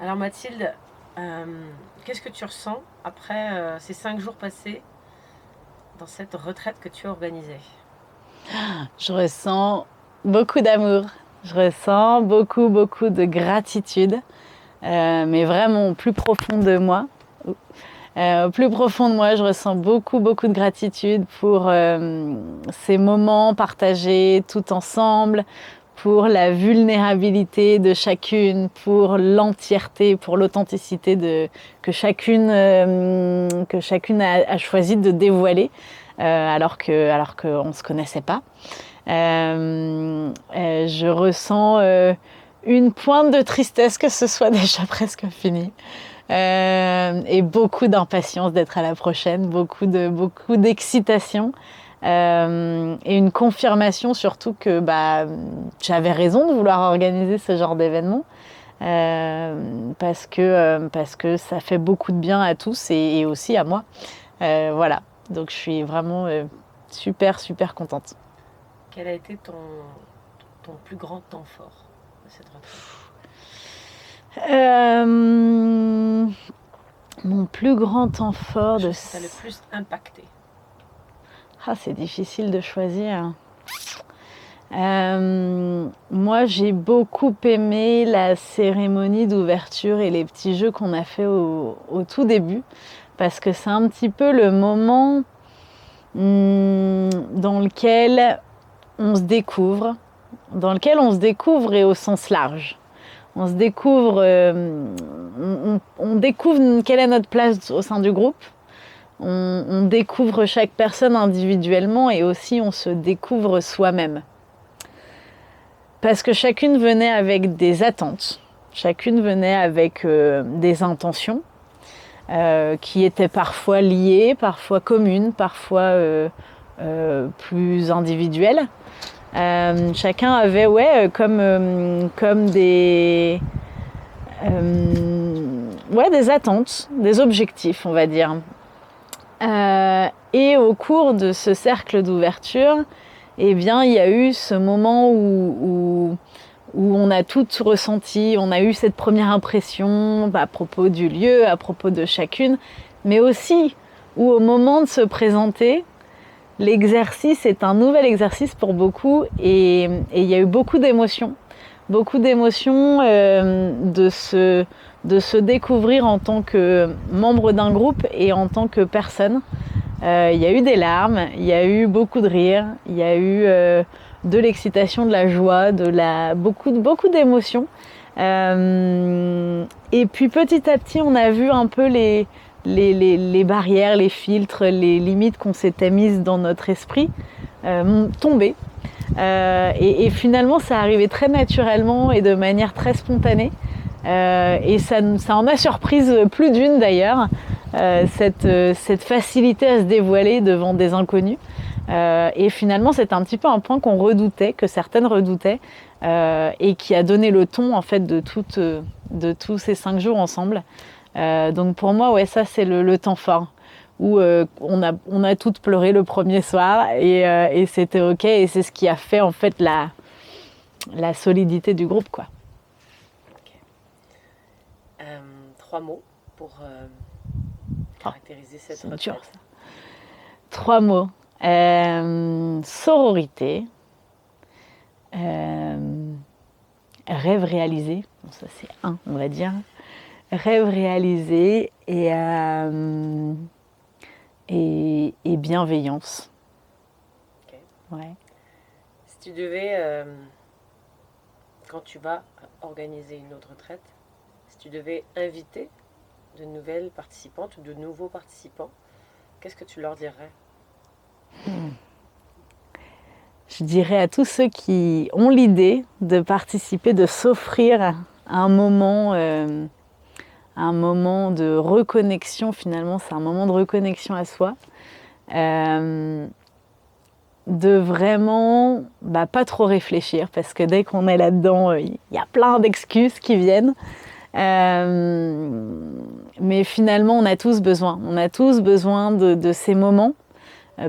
Alors Mathilde, qu'est-ce que tu ressens après ces 5 jours passés dans cette retraite que tu as organisée? Je ressens beaucoup d'amour. Je ressens beaucoup, beaucoup de gratitude, mais vraiment au plus profond de moi. Au plus profond de moi, je ressens beaucoup, beaucoup de gratitude pour ces moments partagés tout ensemble, pour la vulnérabilité de chacune, pour l'entièreté, pour l'authenticité que chacune a choisi de dévoiler, alors qu'on ne se connaissait pas. Je ressens une pointe de tristesse que ce soit déjà presque fini. Et beaucoup d'impatience d'être à la prochaine, beaucoup d'excitation et une confirmation surtout que j'avais raison de vouloir organiser ce genre d'événement parce que ça fait beaucoup de bien à tous et aussi à moi. Voilà, donc je suis vraiment super super contente. Quel a été ton plus grand temps fort de cette retraite? Mon plus grand temps fort La de... chose qui t'a le plus impacté? Ah, c'est difficile de choisir. Moi, j'ai beaucoup aimé la cérémonie d'ouverture et les petits jeux qu'on a fait au tout début, parce que c'est un petit peu le moment dans lequel on se découvre, et au sens large. On se découvre, on découvre quelle est notre place au sein du groupe. On découvre chaque personne individuellement et aussi on se découvre soi-même. Parce que chacune venait avec des attentes, chacune venait avec des intentions qui étaient parfois liées, parfois communes, parfois plus individuelles. Chacun avait comme des attentes, des objectifs, on va dire. Et au cours de ce cercle d'ouverture, eh bien, il y a eu ce moment où on a toutes ressenti, on a eu cette première impression à propos du lieu, à propos de chacune, mais aussi où au moment de se présenter, l'exercice est un nouvel exercice pour beaucoup et il y a eu beaucoup d'émotions de se découvrir en tant que membre d'un groupe et en tant que personne. Il y a eu des larmes, il y a eu beaucoup de rires, il y a eu de l'excitation, de la joie, beaucoup d'émotions. Et puis petit à petit, on a vu un peu les barrières, les filtres, les limites qu'on s'était mises dans notre esprit tomber. Et finalement, ça arrivait très naturellement et de manière très spontanée. Et ça en a surprise plus d'une d'ailleurs, cette facilité à se dévoiler devant des inconnus. Et finalement, c'est un petit peu un point qu'on redoutait, que certaines redoutaient, et qui a donné le ton en fait de tous ces 5 jours ensemble. Donc pour moi, ouais, ça c'est le temps fort où on a toutes pleuré le premier soir et c'était ok et c'est ce qui a fait en fait la solidité du groupe quoi. Ok. 3 mots pour Oh, caractériser cette c'est dur retraite. ça. 3 mots. Sororité, euh, rêve réalisé, bon, ça c'est un on va dire, rêve réalisé et bienveillance. Ok. Ouais. Si tu devais, quand tu vas organiser une autre retraite, si tu devais inviter de nouvelles participantes ou de nouveaux participants, qu'est-ce que tu leur dirais? Je dirais à tous ceux qui ont l'idée de participer, de s'offrir un moment de reconnexion finalement, c'est un moment de reconnexion à soi, euh, de vraiment pas trop réfléchir parce que dès qu'on est là-dedans, il y a plein d'excuses qui viennent. Mais finalement, on a tous besoin de ces moments,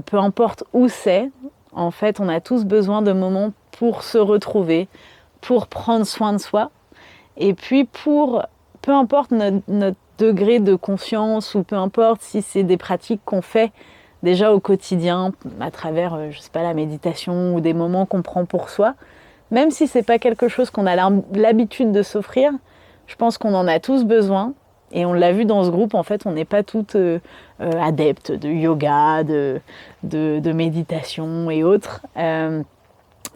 peu importe où c'est. En fait, on a tous besoin de moments pour se retrouver, pour prendre soin de soi, et puis pour peu importe notre degré de conscience ou peu importe si c'est des pratiques qu'on fait déjà au quotidien à travers, je sais pas, la méditation ou des moments qu'on prend pour soi, même si c'est pas quelque chose qu'on a l'habitude de s'offrir, je pense qu'on en a tous besoin. Et on l'a vu dans ce groupe, en fait, on n'est pas toutes adeptes de yoga, de méditation et autres. Mais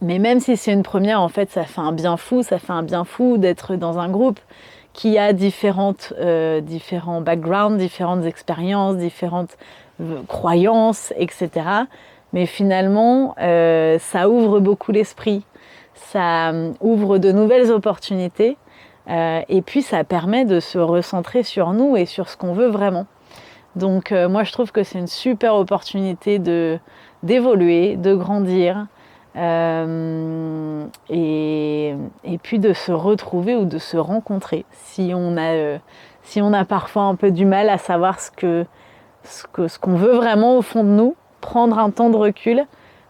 même si c'est une première, en fait, ça fait un bien fou. Ça fait un bien fou d'être dans un groupe qui a différents backgrounds, différentes expériences, différentes croyances, etc. Mais finalement, ça ouvre beaucoup l'esprit. Ça ouvre de nouvelles opportunités. Et puis, ça permet de se recentrer sur nous et sur ce qu'on veut vraiment. Donc, moi, je trouve que c'est une super opportunité d'évoluer, de grandir, et puis de se retrouver ou de se rencontrer. Si on a parfois un peu du mal à savoir ce qu'on veut vraiment au fond de nous, prendre un temps de recul,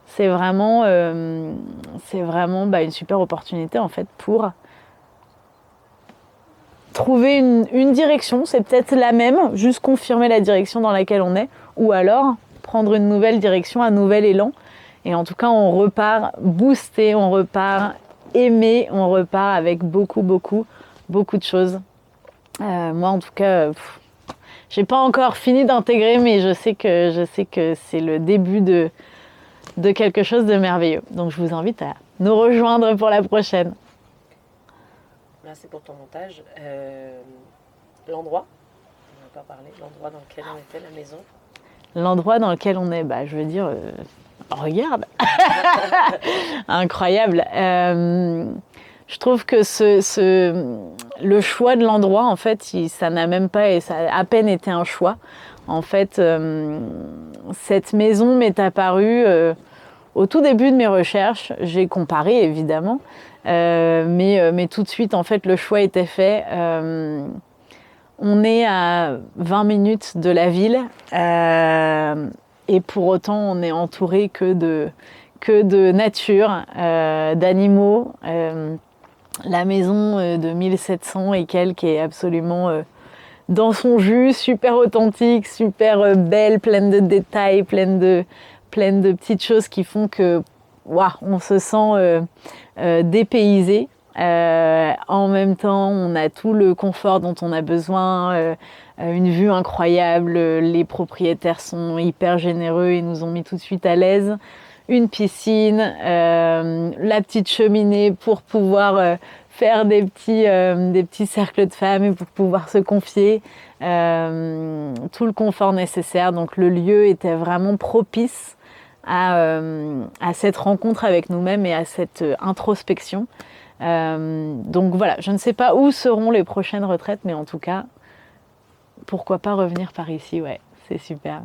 c'est vraiment une super opportunité en fait pour trouver une direction. C'est peut-être la même, juste confirmer la direction dans laquelle on est, ou alors prendre une nouvelle direction, un nouvel élan. Et en tout cas, on repart boosté, on repart aimé, on repart avec beaucoup de choses. Moi, en tout cas, j'ai pas encore fini d'intégrer, mais je sais que c'est le début de quelque chose de merveilleux. Donc, je vous invite à nous rejoindre pour la prochaine. Merci pour ton montage. L'endroit, on n'a pas parlé, l'endroit dans lequel on était, la maison. L'endroit dans lequel on est, je veux dire, regarde, incroyable. Je trouve que le choix de l'endroit, en fait, ça n'a même pas, ça a à peine été un choix. En fait, cette maison m'est apparue au tout début de mes recherches. J'ai comparé, évidemment, mais tout de suite, en fait, le choix était fait. On est à 20 minutes de la ville et pour autant, on est entouré que de nature, d'animaux. La maison de 1700 et quelques est absolument dans son jus, super authentique, super belle, pleine de détails, pleine de petites choses qui font que on se sent dépaysé. En même temps, on a tout le confort dont on a besoin, une vue incroyable, les propriétaires sont hyper généreux, ils nous ont mis tout de suite à l'aise, une piscine, la petite cheminée pour pouvoir faire des petits cercles de femmes et pour pouvoir se confier, tout le confort nécessaire. Donc le lieu était vraiment propice à cette rencontre avec nous-mêmes et à cette introspection. Donc voilà, je ne sais pas où seront les prochaines retraites, mais en tout cas, pourquoi pas revenir par ici, ouais, c'est super.